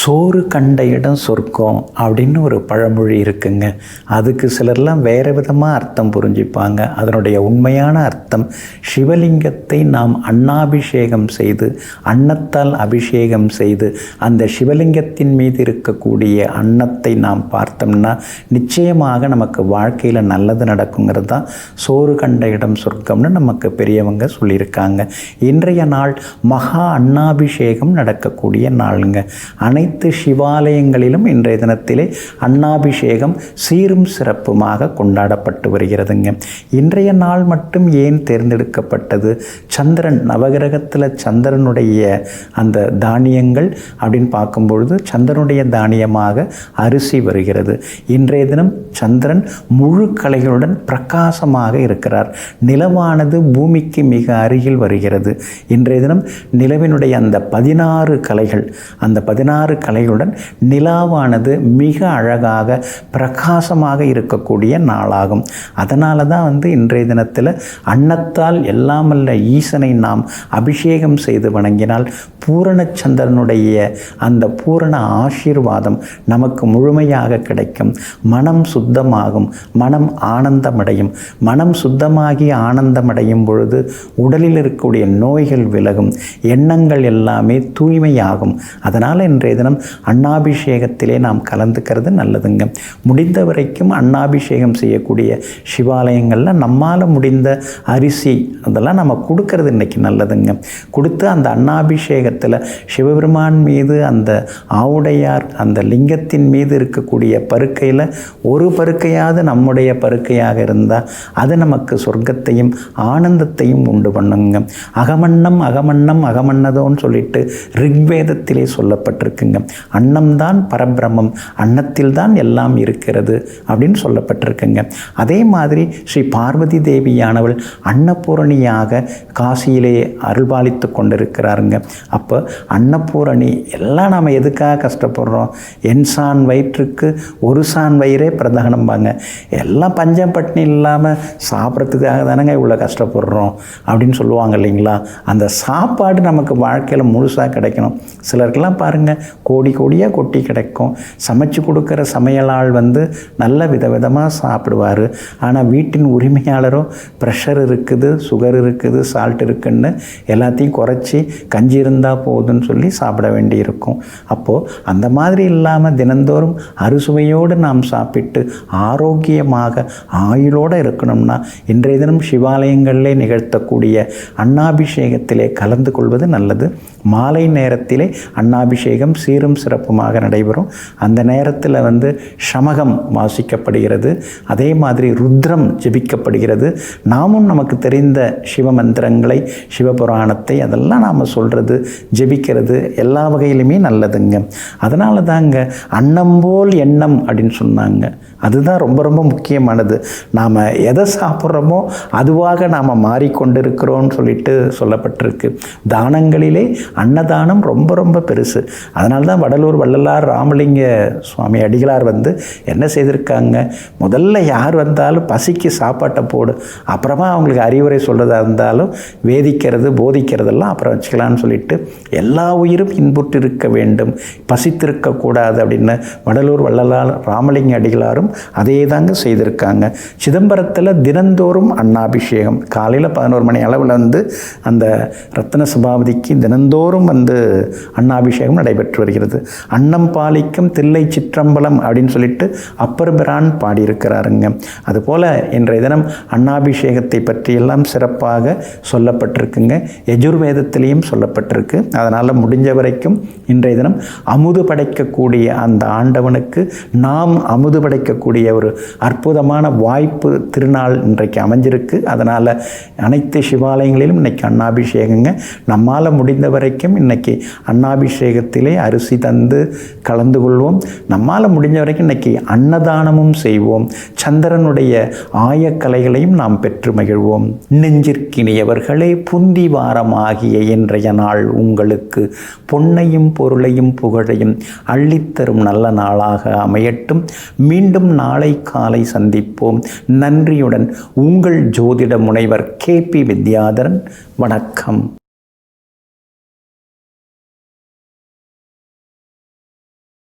சோறு கண்ட இடம் சொர்க்கம் அப்படின்னு ஒரு பழமொழி இருக்குங்க. அதுக்கு சிலர்லாம் வேறு விதமாக அர்த்தம் புரிஞ்சுப்பாங்க. அதனுடைய உண்மையான அர்த்தம், சிவலிங்கத்தை நாம் அன்னாபிஷேகம் செய்து, அன்னத்தால் அபிஷேகம் செய்து, அந்த சிவலிங்கத்தின் மீது இருக்கக்கூடிய அன்னத்தை நாம் பார்த்தோம்னா நிச்சயமாக நமக்கு வாழ்க்கையில் நல்லது நடக்குங்கிறது தான் சோறு கண்ட இடம் சொர்க்கம்னு நமக்கு பெரியவங்க சொல்லியிருக்காங்க. இன்றைய நாள் மகா அன்னாபிஷேகம் நடக்கக்கூடிய நாளுங்க. அனைத்து சிவாலயங்களிலும் இன்றைய தினத்திலே அன்னாபிஷேகம் சீரும் சிறப்புமாக கொண்டாடப்பட்டு வருகிறதுங்க. இன்றைய நாள் மட்டும் ஏன் தேர்ந்தெடுக்கப்பட்டது? சந்திரன், நவகிரகத்தில் சந்திரனுடைய அந்த தானியங்கள் அப்படின்னு பார்க்கும்பொழுது சந்திரனுடைய தானியமாக அரிசி வருகிறது. இன்றைய தினம் சந்திரன் முழு கலைகளுடன் பிரகாசமாக இருக்கிறார். நிலவானது பூமிக்கு மிக அருகில் வருகிறது. இன்றைய தினம் நிலவினுடைய அந்த 16 கலைகள், அந்த 16 கலைகளுடன் நிலாவானது மிக அழகாக பிரகாசமாக இருக்கக்கூடிய நாளாகும். அதனால தான் இன்றைய தினத்தில் அன்னத்தால் எல்லாமல்ல ஈசனை நாம் அபிஷேகம் செய்து வணங்கினால் பூரணச்சந்திரனுடைய அந்த பூரண ஆசீர்வாதம் நமக்கு முழுமையாக கிடைக்கும். மனம் சுத்தமாகும், மனம் ஆனந்தமடையும். மனம் சுத்தமாகி ஆனந்தமடையும் பொழுது உடலில் இருக்கக்கூடிய நோய்கள் விலகும், எண்ணங்கள் எல்லாமே தூய்மையாகும். அதனால் இன்றைய தினம் அன்னாபிஷேகத்திலே நாம் கலந்துக்கிறது நல்லதுங்க. முடிந்த வரைக்கும் அன்னாபிஷேகம் செய்யக்கூடிய சிவாலயங்களில் நம்மால் முடிந்த அரிசி அதெல்லாம் நம்ம கொடுக்கறது இன்றைக்கி நல்லதுங்க. கொடுத்து அந்த அன்னாபிஷேகத்தில் சிவபெருமான் மீது அந்த ஆவுடையார் அந்த லிங்கத்தின் மீது இருக்கக்கூடிய பருக்கையில் ஒரு பருக்கையாவது நம்முடைய பருக்கையாக இருந்தால் அது நமக்கு சொர்க்கத்தையும் ஆனந்தத்தையும் உண்டு பண்ணுங்க. அகமன்னம் அகமன்னம் அகமன்னதோன்னு சொல்லிட்டு ரிக்வேதத்திலே சொல்லப்பட்டிருக்குங்க. அன்னம்தான் பரபிரம்மம், அன்னத்தில் தான் எல்லாம் இருக்கிறது அப்படின்னு சொல்லப்பட்டிருக்குங்க. அதே மாதிரி ஸ்ரீ பார்வதி தேவியானவள் அன்னபூரணியாக காசியிலே அருள்பாலித்து கொண்டிருக்கிறாருங்க. அப்போ அன்னபூரணி எல்லாம் நாம் எதுக்காக கஷ்டப்படுறோம்? என்சான் வயிற்றுக்கு ஒரு சான் வயிறே பிரதானம்பாங்க. எல்லாம் பஞ்சம் பட்டினி இல்லாமல் சாப்பிட்றதுக்காக தானேங்க இவ்வளோ கஷ்டப்படுறோம் அப்படின்னு சொல்லுவாங்க இல்லைங்களா? அந்த சாப்பாடு நமக்கு வாழ்க்கையில் முழுசாக கிடைக்கணும். சிலருக்கெல்லாம் பாருங்கள், கோடி கோடியாக கொட்டி கிடைக்கும். சமைச்சு கொடுக்குற சமையலாள் நல்ல விதவிதமாக சாப்பிடுவார். ஆனால் வீட்டின் உரிமையாளரோ ப்ரெஷர் இருக்குது, சுகர் இருக்குது, சால்ட் இருக்குன்னு எல்லாத்தையும் குறைச்சி கஞ்சி இருந்தால் போதுன்னு சொல்லி சாப்பிட வேண்டி இருக்கும். அப்போது அந்த மாதிரி இல்லாமல் தினந்தோறும் அறுசுவையோடு நாம் சாப்பிட்டு ஆரோக்கியமாக ஆயுளோடு இருக்கணும்னா இன்றைய தினம் சிவாலயங்களிலே நிகழ்த்தக்கூடிய அன்னாபிஷேகத்திலே கலந்து கொள்வது நல்லது. மாலை நேரத்திலே அன்னாபிஷேகம் சீரும் சிறப்புமாக நடைபெறும். அந்த நேரத்தில் சமகம் வாசிக்கப்படுகிறது. அதே மாதிரி ருத்ரம் ஜபிக்கப்படுகிறது. நாமும் நமக்கு தெரிந்த சிவமந்திரங்களை, சிவபுராணத்தை அதெல்லாம் நாம் சொல்கிறது, ஜபிக்கிறது எல்லா வகையிலுமே நல்லதுங்க. அதனால தாங்க அன்னம் போல் எண்ணம் அப்படின்னு சொன்னாங்க. அதுதான் ரொம்ப ரொம்ப முக்கியமானது. நாம் எதை சாப்பிட்றோமோ அதுவாக நாம் மாறிக்கொண்டிருக்கிறோம்னு சொல்லிட்டு சொல்லப்பட்டிருக்கு. தானங்களிலே அன்னதானம் ரொம்ப ரொம்ப பெருசு. அதனால தான் வடலூர் வள்ளலார் ராமலிங்க சுவாமி அடிகளார் என்ன செய்திருக்காங்க, முதல்ல யார் வந்தாலும் பசிக்கு சாப்பாட்டை போடு, அப்புறமா அவங்களுக்கு அறிவுரை சொல்கிறதா இருந்தாலும் வேதிக்கிறது போதிக்கிறதெல்லாம் அப்புறம் வச்சுக்கலான்னு சொல்லிட்டு எல்லா உயிரும் இன்புற்று இருக்க வேண்டும், பசித்திருக்கக்கூடாது அப்படின்னு வடலூர் வள்ளலார் ராமலிங்க அடிகளாரும் அதே தாங்க செய்திருக்காங்க. சிதம்பரத்தில் தினந்தோறும் அன்னாபிஷேகம் காலையில் 11 மணி அளவில் அந்த ரத்ன சபாபதிக்கு தினந்தோறும் அன்னாபிஷேகம் நடைபெற்று வருகிறது. அன்னம் பாலிக்கும் தில்லை சிற்றம்பலம் அப்படின்னு சொல்லிட்டு அப்பர் பிரான் பாடியிருக்கிறாருங்க. அதுபோல் இன்றைய தினம் அன்னாபிஷேகத்தை பற்றியெல்லாம் சிறப்பாக சொல்லப்பட்டிருக்குங்க. யஜுர்வேதத்திலையும் சொல்லப்பட்டிருக்கு. அதனால் முடிஞ்ச வரைக்கும் இன்றைய தினம் அமுது படைக்கக்கூடிய அந்த ஆண்டவனுக்கு நாம் அமுது படைக்கக்கூடிய ஒரு அற்புதமான வாய்ப்பு திருநாள் இன்றைக்கு அமைஞ்சிருக்கு. அதனால் அனைத்து சிவாலயங்களிலும் இன்றைக்கி அன்னாபிஷேகங்க. நம்மால் முடிந்த வரைக்கும் இன்றைக்கி அன்னாபிஷேகத்திலே அரிசி தந்து கலந்து கொள்வோம். நம்மால் முடிஞ்ச வரைக்கும் இன்றைக்கி அன்னதானமும் செய்வோம். சந்திரனுடைய ஆயக்கலைகளையும் நாம் பெற்று மகிழ்வோம். நெஞ்சிற்கினியவர்களே, புந்தி வாரமாகிய இன்றைய நாள் உங்களுக்கு பொன்னையும் பொருளையும் புகழையும் அள்ளித்தரும் நல்ல நாளாக அமையட்டும். மீண்டும் நாளை காலை சந்திப்போம். நன்றியுடன் உங்கள் ஜோதிட முனைவர் KP வித்யாதரன். வணக்கம்.